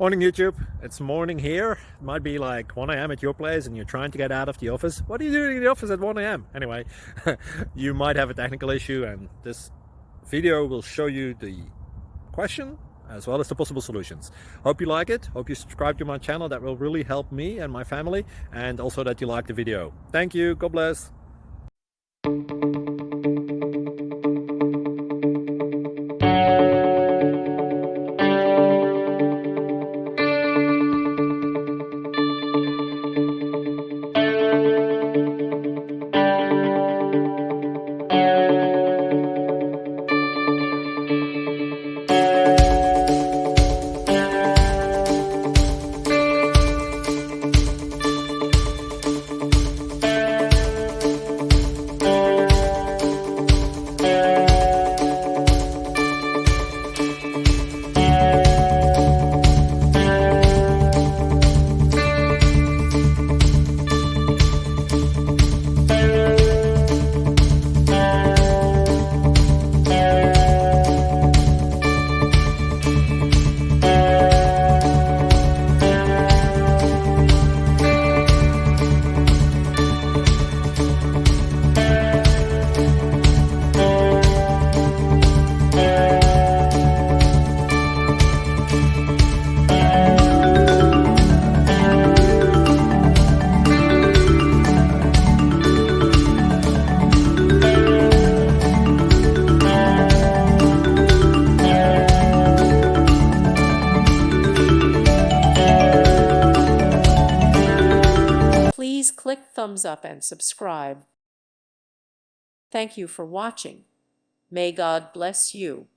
Morning YouTube, it's morning here. It might be like 1 a.m. at your place and you're trying to get out of the office. What are you doing in the office at 1 a.m.? Anyway, you might have a technical issue and this video will show you the question as well as the possible solutions. Hope you like it, hope you subscribe to my channel. That will really help me and my family, and also that you like the video. Thank you, God bless. Please click thumbs up and subscribe. Thank you for watching. May God bless you.